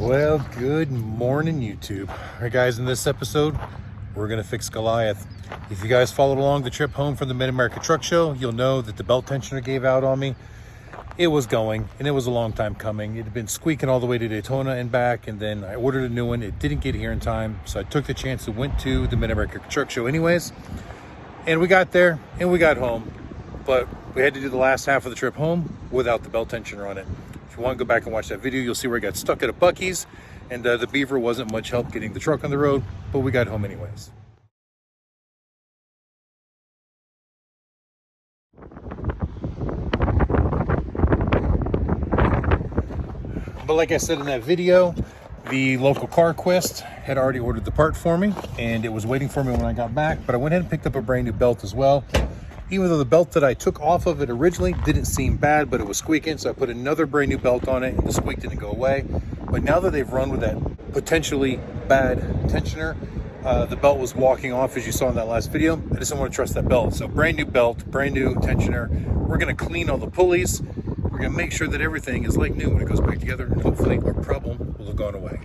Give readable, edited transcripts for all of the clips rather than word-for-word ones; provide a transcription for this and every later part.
Well, good morning, YouTube. All right, guys, in this episode, we're going to fix Goliath. If you guys followed along the trip home from the Mid-America Truck Show, you'll know that the belt tensioner gave out on me. It was going, and it was a long time coming. It had been squeaking all the way to Daytona and back, and then I ordered a new one. It didn't get here in time, so I took the chance and went to the Mid-America Truck Show anyways. And we got there, and we got home. But we had to do the last half of the trip home without the belt tensioner on it. If you want to go back and watch that video, you'll see where I got stuck at a Buc-ee's, and the Beaver wasn't much help getting the truck on the road, but we got home anyways. But like I said in that video, the local CarQuest had already ordered the part for me, and it was waiting for me when I got back, but I went ahead and picked up a brand new belt as well. Even though the belt that I took off of it originally didn't seem bad, but it was squeaking, so I put another brand new belt on it, and the squeak didn't go away. But now that they've run with that potentially bad tensioner, the belt was walking off, as you saw in that last video. I just don't want to trust that belt. So brand new belt, brand new tensioner. We're going to clean all the pulleys. We're going to make sure that everything is like new when it goes back together, and hopefully our problem will have gone away.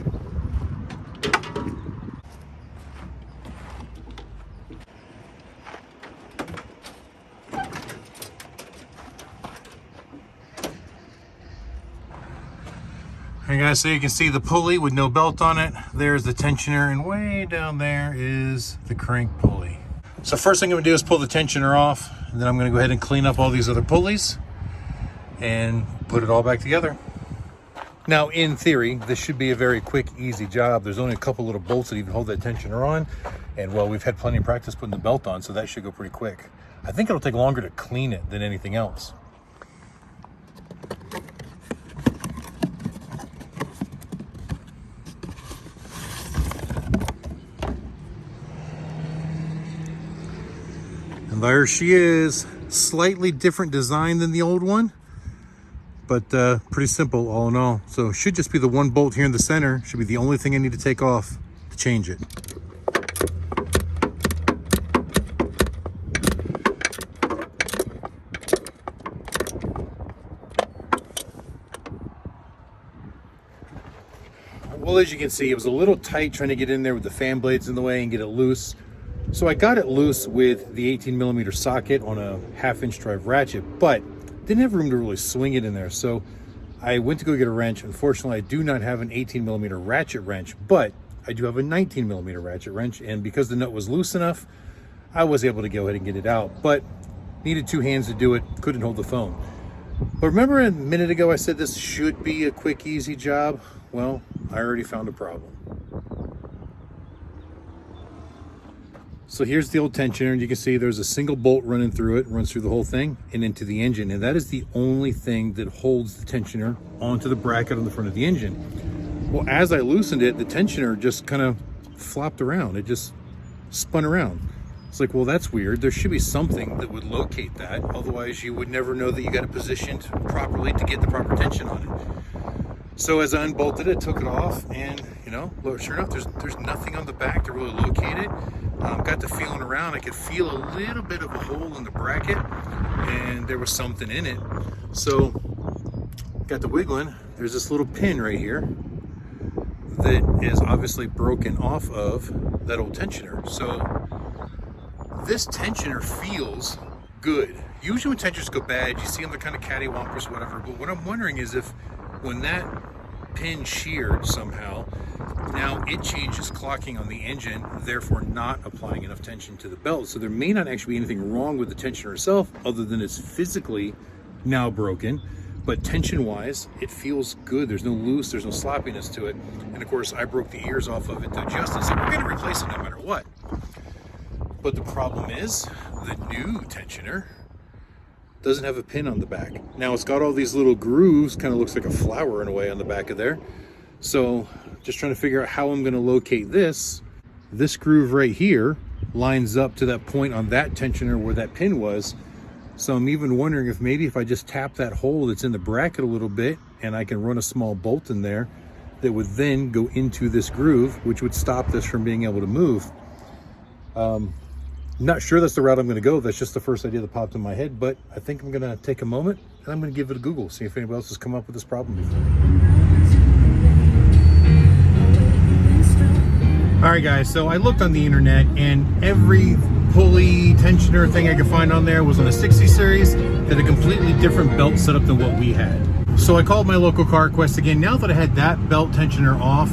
All right, guys, so you can see the pulley with no belt on it. There's the tensioner, and way down there is the crank pulley. So first thing I'm gonna do is pull the tensioner off, and then I'm gonna go ahead and clean up all these other pulleys and put it all back together. Now, in theory, this should be a very quick, easy job. There's only a couple little bolts that even hold that tensioner on, and well, we've had plenty of practice putting the belt on, so that should go pretty quick. I think it'll take longer to clean it than anything else. And there she is, slightly different design than the old one, but pretty simple all in all. So it should just be the one bolt here in the center, should be the only thing I need to take off to change it. Well, as you can see, it was a little tight trying to get in there with the fan blades in the way and get it loose. So I got it loose with the 18mm socket on a 1/2-inch drive ratchet, but didn't have room to really swing it in there. So I went to go get a wrench. Unfortunately, I do not have an 18mm ratchet wrench, but I do have a 19mm ratchet wrench. And because the nut was loose enough, I was able to go ahead and get it out, but needed 2 hands to do it. Couldn't hold the phone. But remember a minute ago, I said this should be a quick, easy job? Well, I already found a problem. So here's the old tensioner, and you can see there's a single bolt running through it, runs through the whole thing and into the engine. And that is the only thing that holds the tensioner onto the bracket on the front of the engine. Well, as I loosened it, the tensioner just kind of flopped around. It just spun around. It's like, well, that's weird. There should be something that would locate that. Otherwise, you would never know that you got it positioned properly to get the proper tension on it. So as I unbolted it, took it off, and you know, sure enough, there's nothing on the back to really locate it. Got to feeling around. I could feel a little bit of a hole in the bracket, and there was something in it. So got the wiggling. There's this little pin right here that is obviously broken off of that old tensioner. So this tensioner feels good. Usually when tensioners go bad, you see them, they're kind of cattywampus or whatever. But what I'm wondering is if when that pin sheared somehow, now it changes clocking on the engine, therefore not applying enough tension to the belt. So there may not actually be anything wrong with the tensioner itself other than it's physically now broken, but tension wise it feels good. There's no loose, there's no sloppiness to it. And of course I broke the ears off of it to adjust it, so we're going to replace it no matter what. But the problem is the new tensioner doesn't have a pin on the back. Now it's got all these little grooves, kind of looks like a flower in a way on the back of there. So just trying to figure out how I'm going to locate this. This groove right here lines up to that point on that tensioner where that pin was. So I'm even wondering if maybe if I just tap that hole that's in the bracket a little bit and I can run a small bolt in there that would then go into this groove, which would stop this from being able to move. Not sure that's the route I'm going to go. That's just the first idea that popped in my head, but I think I'm going to take a moment and I'm going to give it a Google, see if anybody else has come up with this problem before. All right, guys, so I looked on the internet and every pulley tensioner thing I could find on there was on a 60 series that had a completely different belt setup than what we had. So I called my local CarQuest again. Now that I had that belt tensioner off,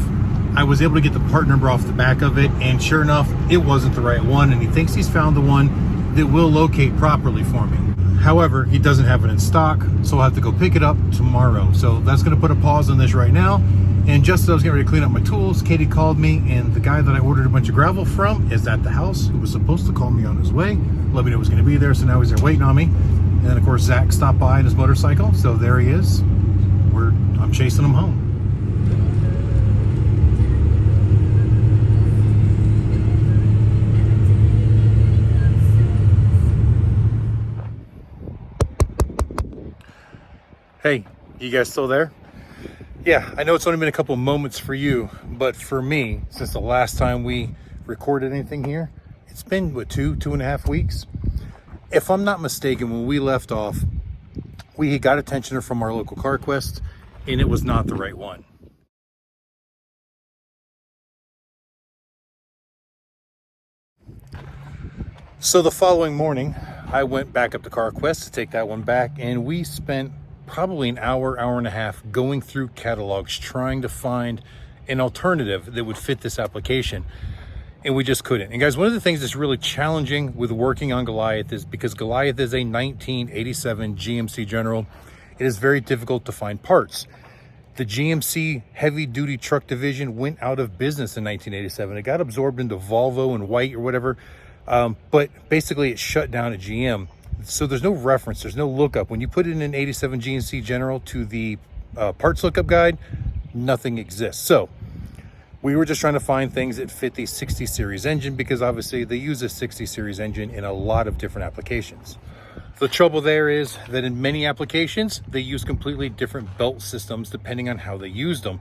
I was able to get the part number off the back of it, and sure enough, it wasn't the right one, and he thinks he's found the one that will locate properly for me. However, he doesn't have it in stock, so I'll have to go pick it up tomorrow. So that's gonna put a pause on this right now. And just as I was getting ready to clean up my tools, Katie called me, and the guy that I ordered a bunch of gravel from is at the house, who was supposed to call me on his way, let me know he was gonna be there, so now he's there waiting on me. And then of course, Zach stopped by on his motorcycle, so there he is. I'm chasing him home. Hey, you guys still there? Yeah, I know it's only been a couple moments for you, but for me, since the last time we recorded anything here, it's been, what, 2.5 weeks? If I'm not mistaken, when we left off, we got a tensioner from our local CarQuest, and it was not the right one. So the following morning, I went back up to CarQuest to take that one back, and we spent probably an hour and a half going through catalogs trying to find an alternative that would fit this application, and we just couldn't. And guys, one of the things that's really challenging with working on Goliath is because Goliath is a 1987 GMC General, it is very difficult to find parts. The GMC heavy duty truck division went out of business in 1987. It got absorbed into Volvo and White or whatever, but basically it shut down at GM. So there's no reference, there's no lookup. When you put in an 87 GMC General to the parts lookup guide, nothing exists. So we were just trying to find things that fit the 60 series engine, because obviously they use a 60 series engine in a lot of different applications. The trouble there is that in many applications, they use completely different belt systems depending on how they use them.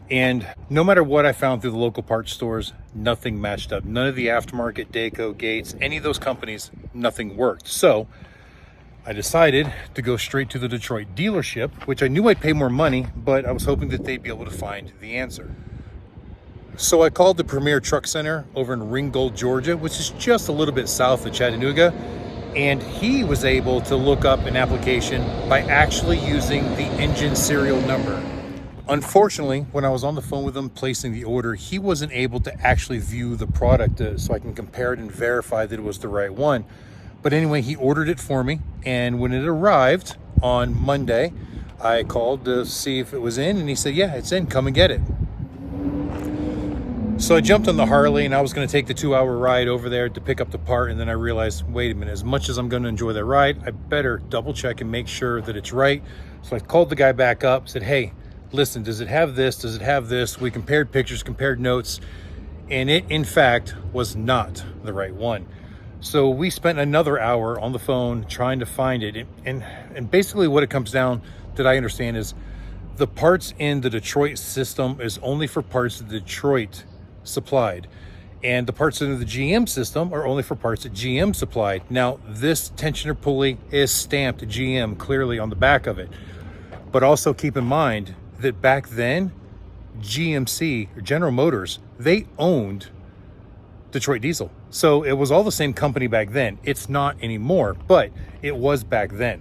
And no matter what I found through the local parts stores, nothing matched up. None of the aftermarket, Dayco, Gates, any of those companies, nothing worked. So I decided to go straight to the Detroit dealership, which I knew I'd pay more money, but I was hoping that they'd be able to find the answer. So I called the Premier Truck Center over in Ringgold, Georgia, which is just a little bit south of Chattanooga. And he was able to look up an application by actually using the engine serial number. Unfortunately, when I was on the phone with him placing the order, he wasn't able to actually view the product so I can compare it and verify that it was the right one. But anyway, he ordered it for me, and when it arrived on Monday, I called to see if it was in, and he said, yeah, it's in, come and get it. So I jumped on the Harley, and I was going to take the 2-hour ride over there to pick up the part, and then I realized, wait a minute, as much as I'm going to enjoy that ride, I better double check and make sure that it's right. So I called the guy back up, said, hey, listen, does it have this? Does it have this? We compared pictures, compared notes, and it, in fact, was not the right one. So we spent another hour on the phone trying to find it, and basically what it comes down, that I understand, is the parts in the Detroit system is only for parts that Detroit supplied, and the parts in the GM system are only for parts that GM supplied. Now, this tensioner pulley is stamped GM clearly on the back of it, but also keep in mind that back then, GMC, or General Motors, they owned Detroit Diesel. So it was all the same company back then. It's not anymore, but it was back then.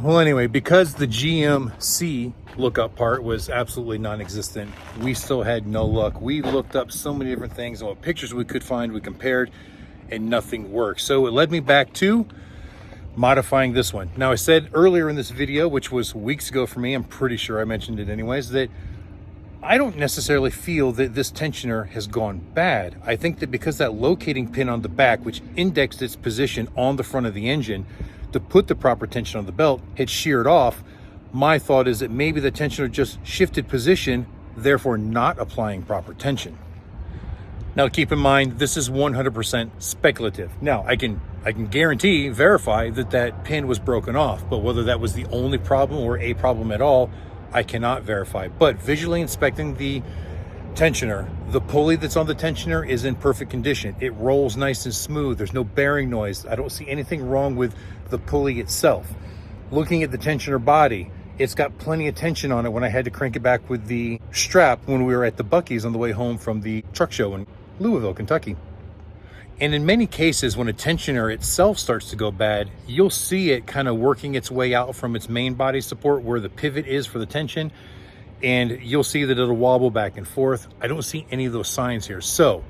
Well, anyway, because the GMC lookup part was absolutely non-existent, we still had no luck. We looked up so many different things and what pictures we could find, we compared, and nothing worked. So it led me back to modifying this one. Now, I said earlier in this video, which was weeks ago for me, I'm pretty sure I mentioned it anyways, that I don't necessarily feel that this tensioner has gone bad. I think that because that locating pin on the back, which indexed its position on the front of the engine to put the proper tension on the belt, had sheared off, my thought is that maybe the tensioner just shifted position, therefore not applying proper tension. Now, keep in mind, this is 100% speculative. Now, I can guarantee, verify that that pin was broken off, but whether that was the only problem or a problem at all, I cannot verify. But visually inspecting the tensioner, the pulley that's on the tensioner is in perfect condition. It rolls nice and smooth. There's no bearing noise. I don't see anything wrong with the pulley itself. Looking at the tensioner body, It's got plenty of tension on it when I had to crank it back with the strap when we were at the Buc-ee's on the way home from the truck show in Louisville, Kentucky. And in many cases, when a tensioner itself starts to go bad, you'll see it kind of working its way out from its main body support where the pivot is for the tension. And you'll see that it'll wobble back and forth. I don't see any of those signs here. So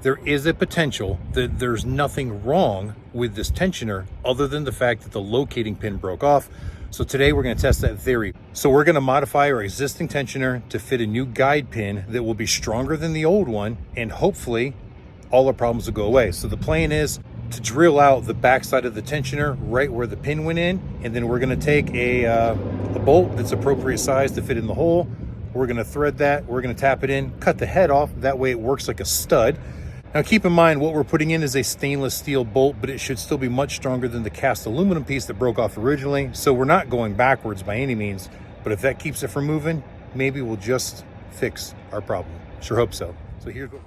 there is a potential that there's nothing wrong with this tensioner other than the fact that the locating pin broke off. So today we're going to test that theory. So we're going to modify our existing tensioner to fit a new guide pin that will be stronger than the old one, and hopefully all our problems will go away. So the plan is to drill out the backside of the tensioner right where the pin went in, and then we're going to take a bolt that's appropriate size to fit in the hole. We're going to thread that, we're going to tap it in, cut the head off, that way it works like a stud. Now keep in mind what we're putting in is a stainless steel bolt, but it should still be much stronger than the cast aluminum piece that broke off originally. So we're not going backwards by any means, but if that keeps it from moving, maybe we'll just fix our problem. Sure hope so. So here's what...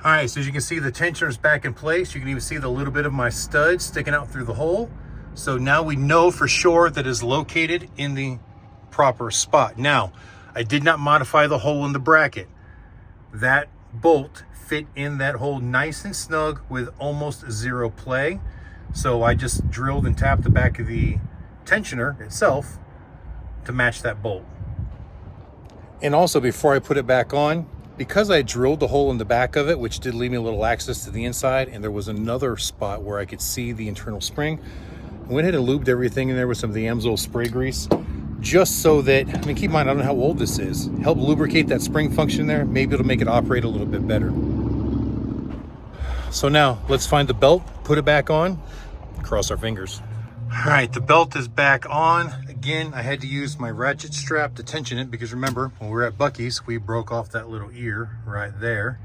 All right, so as you can see, the tensioner's back in place. You can even see the little bit of my stud sticking out through the hole. So now we know for sure that it's located in the proper spot. Now, I did not modify the hole in the bracket. That bolt fit in that hole nice and snug with almost zero play. So I just drilled and tapped the back of the tensioner itself to match that bolt. And also, before I put it back on, because I drilled the hole in the back of it, which did leave me a little access to the inside, and there was another spot where I could see the internal spring, I went ahead and lubed everything in there with some of the Amsoil spray grease, just so that, I mean, keep in mind, I don't know how old this is. Help lubricate that spring function there. Maybe it'll make it operate a little bit better. So now, let's find the belt, put it back on, cross our fingers. All right, the belt is back on. Again, I had to use my ratchet strap to tension it because remember, when we were at Buc-ee's, we broke off that little ear right there.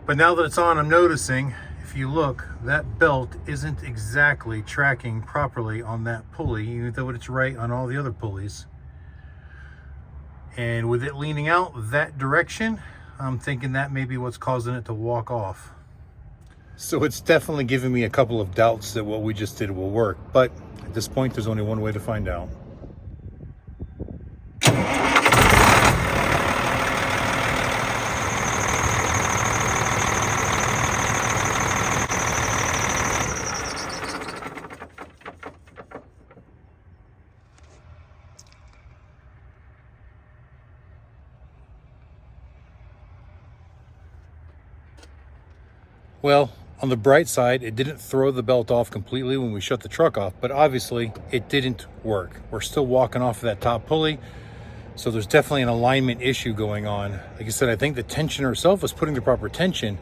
But now that it's on, I'm noticing, if you look, that belt isn't exactly tracking properly on that pulley, even though it's right on all the other pulleys. And with it leaning out that direction, I'm thinking that may be what's causing it to walk off. So it's definitely giving me a couple of doubts that what we just did will work, but at this point, there's only one way to find out. Well, on the bright side, it didn't throw the belt off completely when we shut the truck off, but obviously it didn't work. We're still walking off of that top pulley, so there's definitely an alignment issue going on. Like I said, I think the tensioner itself is putting the proper tension,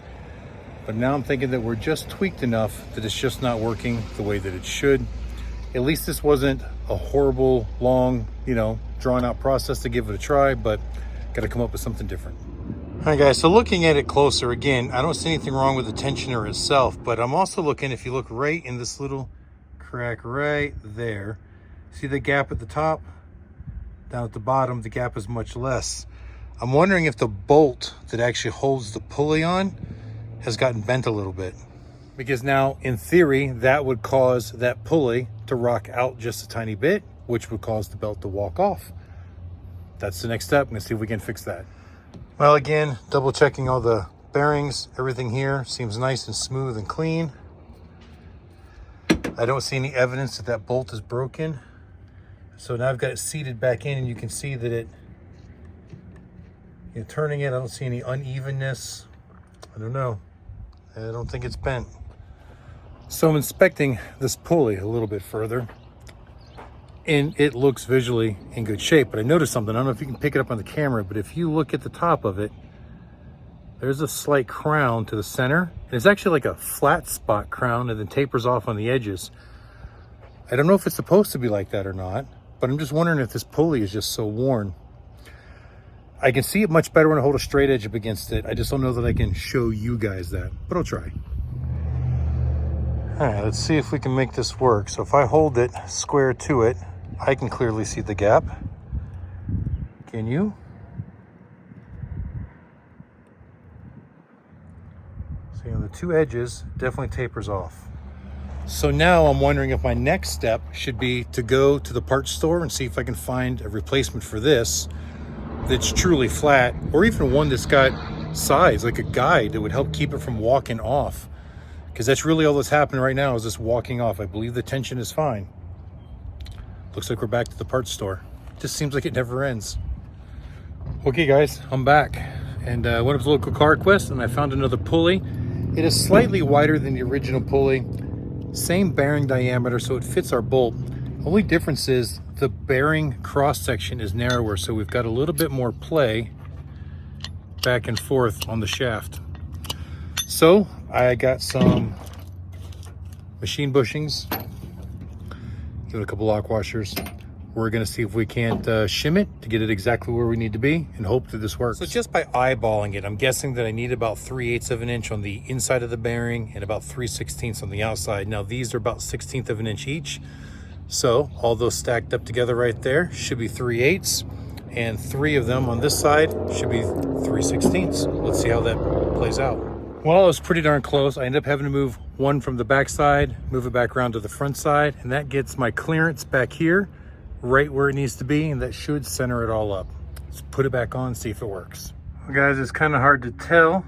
but now I'm thinking that we're just tweaked enough that it's just not working the way that it should. At least this wasn't a horrible, long, drawn out process to give it a try, but got to come up with something different. All right, guys, so looking at it closer, again, I don't see anything wrong with the tensioner itself, but I'm also looking, if you look right in this little crack right there, see the gap at the top? Down at the bottom, the gap is much less. I'm wondering if the bolt that actually holds the pulley on has gotten bent a little bit. Because now, in theory, that would cause that pulley to rock out just a tiny bit, which would cause the belt to walk off. That's the next step. I'm gonna see if we can fix that. Well, again, double checking all the bearings, everything here seems nice and smooth and clean. I don't see any evidence that that bolt is broken. So now I've got it seated back in, and you can see that turning it, I don't see any unevenness. I don't know. I don't think it's bent. So I'm inspecting this pulley a little bit further, and it looks visually in good shape, but I noticed something. I don't know if you can pick it up on the camera, but if you look at the top of it, there's a slight crown to the center. And it's actually like a flat spot crown and then tapers off on the edges. I don't know if it's supposed to be like that or not, but I'm just wondering if this pulley is just so worn. I can see it much better when I hold a straight edge up against it. I just don't know that I can show you guys that, but I'll try. All right, let's see if we can make this work. So if I hold it square to it, I can clearly see the gap. Can you? So the two edges definitely tapers off. So now I'm wondering if my next step should be to go to the parts store and see if I can find a replacement for this that's truly flat, or even one that's got sides, like a guide that would help keep it from walking off. Because that's really all that's happening right now, is this walking off. I believe the tension is fine. Looks like we're back to the parts store. Just seems like it never ends. Okay guys, I'm back. And I went up to the local car quest and I found another pulley. It is slightly wider than the original pulley. Same bearing diameter, so it fits our bolt. Only difference is the bearing cross section is narrower, so we've got a little bit more play back and forth on the shaft. So I got some machine bushings, give it a couple lock washers. We're gonna see if we can't shim it to get it exactly where we need to be and hope that this works. So just by eyeballing it, I'm guessing that I need about 3/8 of an inch on the inside of the bearing and about 3/16 on the outside. Now these are about 1/16 of an inch each. So all those stacked up together right there should be 3/8, and 3 of them on this side should be 3/16. Let's see how that plays out. Well, it was pretty darn close. I ended up having to move one from the back side, move it back around to the front side, and that gets my clearance back here, right where it needs to be, and that should center it all up. Let's put it back on, see if it works. Well, guys, it's kind of hard to tell.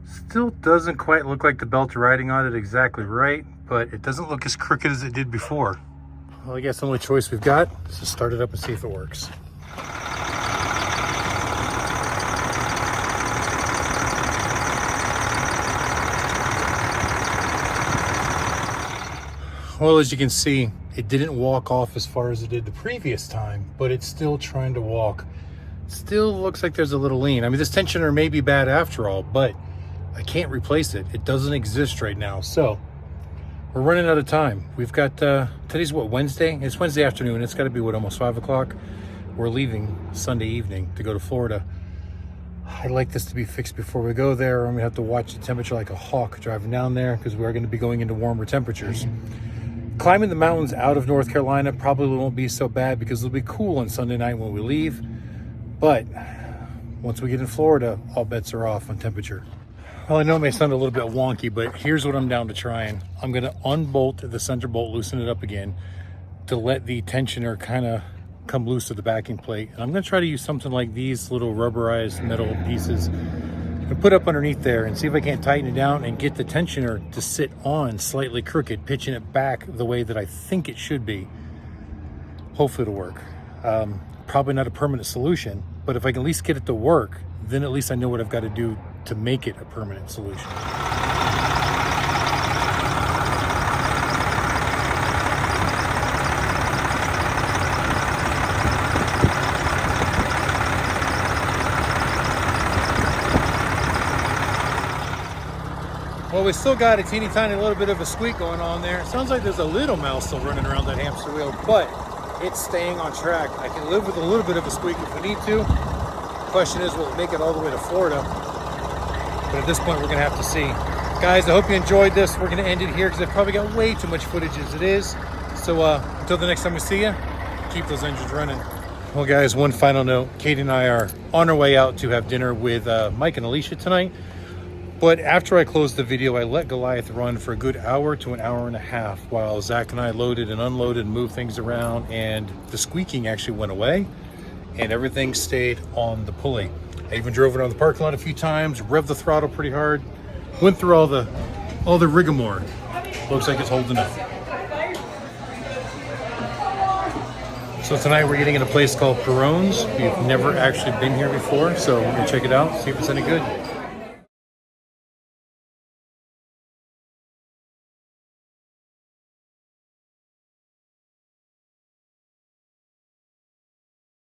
Still doesn't quite look like the belt's riding on it exactly right, but it doesn't look as crooked as it did before. Well, I guess the only choice we've got is to start it up and see if it works. Well, as you can see, it didn't walk off as far as it did the previous time, but it's still trying to walk. Still looks like there's a little lean. I mean, this tensioner may be bad after all, but I can't replace it. It doesn't exist right now. So we're running out of time. We've got, today's what, Wednesday? It's Wednesday afternoon. It's got to be, what, almost 5 o'clock? We're leaving Sunday evening to go to Florida. I'd like this to be fixed before we go there. I'm going to have to watch the temperature like a hawk driving down there, because we are going to be going into warmer temperatures. Climbing the mountains out of North Carolina probably won't be so bad because it'll be cool on Sunday night when we leave. But once we get in Florida, all bets are off on temperature. Well, I know it may sound a little bit wonky, but here's what I'm down to trying. I'm going to unbolt the center bolt, loosen it up again to let the tensioner kind of come loose to the backing plate. And I'm going to try to use something like these little rubberized metal pieces and put up underneath there and see if I can't tighten it down and get the tensioner to sit on slightly crooked, pitching it back the way that I think it should be. Hopefully it'll work. Probably not a permanent solution, but if I can at least get it to work, then at least I know what I've got to do to make it a permanent solution. Well, we still got a teeny tiny little bit of a squeak going on there. It sounds like there's a little mouse still running around that hamster wheel, but it's staying on track. I can live with a little bit of a squeak if we need to. Question is, will it make it all the way to Florida? But at this point, we're gonna have to see. Guys, I hope you enjoyed this. We're gonna end it here because I've probably got way too much footage as it is. So until the next time we see you, keep those engines running. Well guys, one final note. Katie and I are on our way out to have dinner with Mike and Alicia tonight. But after I closed the video, I let Goliath run for a good hour to an hour and a half while Zach and I loaded and unloaded and moved things around, and the squeaking actually went away and everything stayed on the pulley. I even drove around the parking lot a few times, revved the throttle pretty hard, went through all the rigmarole. Looks like it's holding up. So tonight we're eating at a place called Peron's. We've never actually been here before, so we're gonna check it out, see if it's any good.